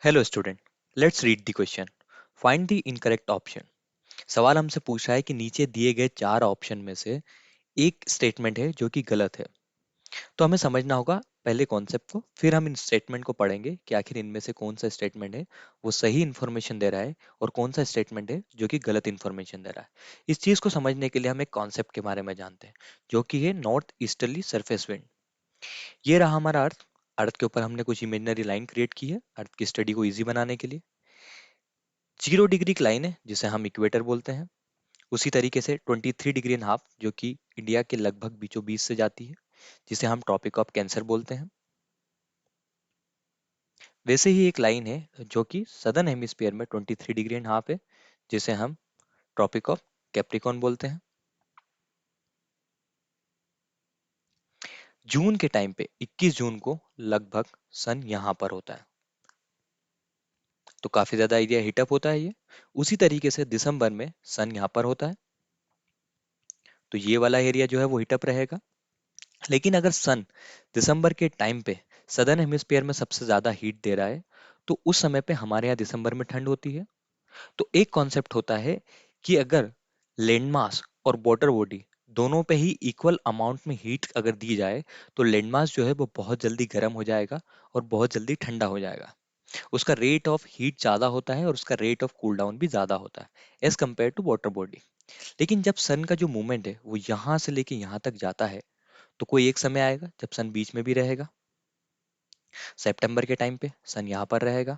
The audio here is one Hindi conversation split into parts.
Hello student, let's read the question. Find the incorrect option. सवाल हमसे पूछ रहा है कि नीचे दिए गए चार ऑप्शन में से एक स्टेटमेंट है जो कि गलत है। तो हमें समझना होगा पहले कॉन्सेप्ट को, फिर हम इन स्टेटमेंट को पढ़ेंगे कि आखिर इनमें से कौन सा स्टेटमेंट है वो सही इन्फॉर्मेशन दे रहा है और कौन सा स्टेटमेंट है जो कि गलत इन्फॉर्मेशन दे रहा है। इस चीज को समझने के लिए हम एक कॉन्सेप्ट के बारे में जानते हैं जो कि है नॉर्थ ईस्टर्ली सरफेस विंड। ये रहा हमारा अर्थ। अर्थ के ऊपर हमने कुछ इमेजिनरी लाइन क्रिएट की है अर्थ की स्टडी को इजी बनाने के लिए। 0 डिग्री की लाइन है जिसे हम इक्वेटर बोलते हैं। उसी तरीके से 23 डिग्री एंड हाफ जो कि इंडिया के लगभग बीचों बीच से जाती है, जिसे हम ट्रॉपिक ऑफ कैंसर बोलते हैं। वैसे ही एक लाइन है जो कि सदर्न हेमिस्फीयर में 23 डिग्री एंड हाफ है, जिसे हम ट्रॉपिक ऑफ कैप्रिकॉर्न बोलते हैं। जून के टाइम पे 21 जून को लगभग सन यहाँ पर होता है, तो काफी ज्यादा एरिया हीटअप होता है ये। उसी तरीके से दिसंबर में सन यहाँ पर होता है, तो ये वाला एरिया जो है वो हीटअप रहेगा। लेकिन अगर सन दिसंबर के टाइम पे सदर्न हेमिस्फीयर में सबसे ज्यादा हीट दे रहा है, तो उस समय पे हमारे यहाँ दिसंबर में ठंड होती है। तो एक कॉन्सेप्ट होता है कि अगर लैंड मास और वाटर बॉडी दोनों पे ही इक्वल अमाउंट में हीट अगर दी जाए, तो लैंड मास जो है वो बहुत जल्दी गर्म हो जाएगा और बहुत जल्दी ठंडा हो जाएगा। उसका रेट ऑफ हीट ज्यादा होता है और उसका रेट ऑफ कूल डाउन भी ज्यादा होता है as compare to water body. लेकिन जब सन का जो मूवमेंट है वो यहाँ से लेके यहाँ तक जाता है, तो कोई एक समय आएगा जब सन बीच में भी रहेगा। सितंबर के टाइम पे सन यहाँ पर रहेगा।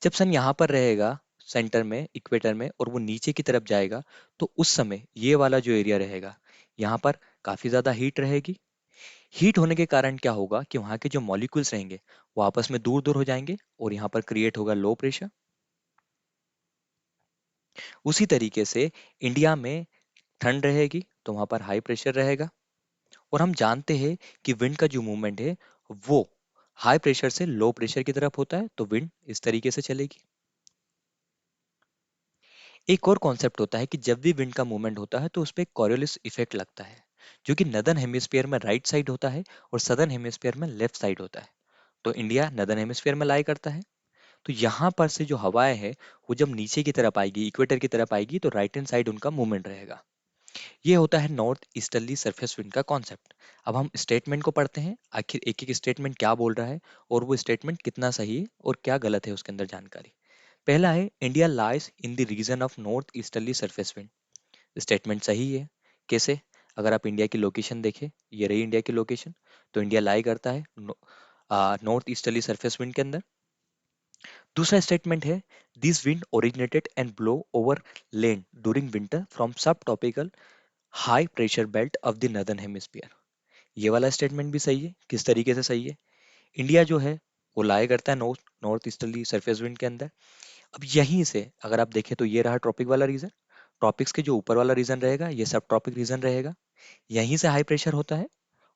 जब सन यहाँ पर रहेगा सेंटर में इक्वेटर में और वो नीचे की तरफ जाएगा, तो उस समय ये वाला जो एरिया रहेगा यहाँ पर काफी ज्यादा हीट रहेगी। हीट होने के कारण क्या होगा कि वहाँ के जो मॉलिक्यूल्स रहेंगे वो आपस में दूर दूर हो जाएंगे और यहाँ पर क्रिएट होगा लो प्रेशर। उसी तरीके से इंडिया में ठंड रहेगी तो वहाँ पर हाई प्रेशर रहेगा। और हम जानते हैं कि विंड का जो मूवमेंट है वो हाई प्रेशर से लो प्रेशर की तरफ होता है, तो विंड इस तरीके से चलेगी। एक और कॉन्सेप्ट होता है कि जब भी विंड का मूवमेंट होता है तो उस पर कॉरियोलिस इफेक्ट लगता है, जो कि नदर्न हेमिस्फीयर में राइट साइड होता है और सदर्न हेमिस्फीयर में लेफ्ट साइड होता है। तो इंडिया नदर्न हेमिस्फीयर में लाई करता है। तो यहाँ पर से जो हवाएं हैं वो जब नीचे की तरफ आएगी इक्वेटर की तरफ आएगी, तो राइट हैंड साइड उनका मूवमेंट रहेगा। ये होता है नॉर्थ ईस्टर्ली सरफेस विंड का कॉन्सेप्ट। अब हम स्टेटमेंट को पढ़ते हैं, आखिर एक एक स्टेटमेंट क्या बोल रहा है और वो स्टेटमेंट कितना सही है और क्या गलत है उसके अंदर जानकारी। पहला है India lies in the region of north easterly surface wind. Statement सही है। कैसे? अगर आप इंडिया की लोकेशन देखें, ये रही इंडिया की लोकेशन, तो इंडिया लाई करता है नॉर्थ ईस्टर्ली सरफेस विंड के अंदर। दूसरा स्टेटमेंट है this wind originated and blow over land during winter from sub tropical high pressure belt of the northern hemisphere. ये वाला स्टेटमेंट भी सही है। किस तरीके से सही है? इंडिया जो है वो लाया करता है north north easterly surface wind के अंदर। अब यहीं से अगर आप देखें तो ये रहा ट्रॉपिक वाला रीजन। ट्रॉपिक्स के जो ऊपर वाला रीजन रहेगा ये सब ट्रॉपिक रीजन रहेगा। यहीं से हाई प्रेशर होता है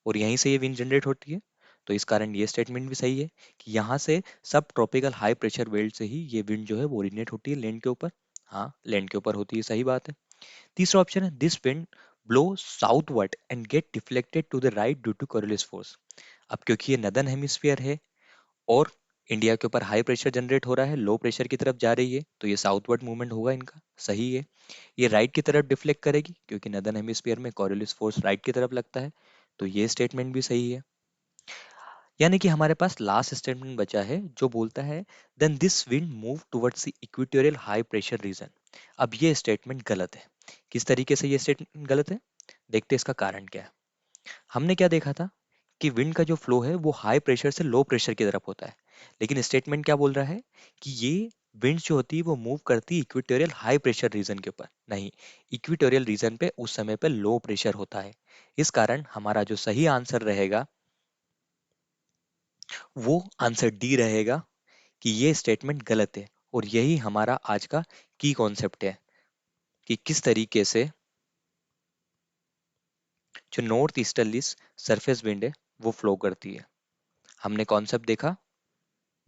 और यहीं से ये विंड जनरेट होती है। तो इस कारण ये स्टेटमेंट भी सही है कि यहाँ से सब ट्रॉपिकल हाई प्रेशर बेल्ट से ही ये विंड जो है वो ओरिजिनेट होती है लैंड के ऊपर। हाँ, लैंड के ऊपर होती है, सही बात है। तीसरा ऑप्शन है this wind blow southward and get deflected to the right due to Coriolis force. अब क्योंकि ये नदर्न हेमिस्फीयर है और इंडिया के ऊपर हाई प्रेशर जनरेट हो रहा है, लो प्रेशर की तरफ जा रही है, तो ये साउथवर्ड मूवमेंट होगा इनका, सही है। ये राइट की तरफ डिफ्लेक्ट करेगी क्योंकि नदर्न हेमिस्फीयर में कोरियोलिस फोर्स राइट की तरफ लगता है, तो ये स्टेटमेंट भी सही है। यानी कि हमारे पास लास्ट स्टेटमेंट बचा है जो बोलता है then this wind move towards the equatorial high pressure region. अब ये स्टेटमेंट गलत है। किस तरीके से ये स्टेटमेंट गलत है? देखते हैं इसका कारण क्या है। हमने क्या देखा था कि विंड का जो फ्लो है वो हाई प्रेशर से लो प्रेशर की तरफ होता है। लेकिन स्टेटमेंट क्या बोल रहा है कि ये विंड जो होती है वो मूव करती है इक्वेटोरियल हाई प्रेशर रीजन के ऊपर नहीं, इक्वेटोरियल रीजन पे उस समय पे लो प्रेशर होता है। इस कारण हमारा जो सही आंसर रहेगा वो आंसर डी रहेगा कि ये स्टेटमेंट गलत है। और यही हमारा आज का की कॉन्सेप्ट है कि किस तरीके से जो नॉर्थ ईस्टर्ली सरफेस विंड है वो फ्लो करती है। हमने कॉन्सेप्ट देखा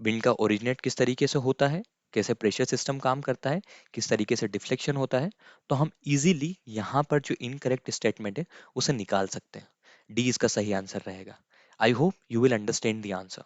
विंड का ओरिजिनेट किस तरीके से होता है, कैसे प्रेशर सिस्टम काम करता है, किस तरीके से डिफ्लेक्शन होता है। तो हम इजीली यहाँ पर जो इनकरेक्ट स्टेटमेंट है उसे निकाल सकते हैं। डी इसका सही आंसर रहेगा। I hope you will understand the answer.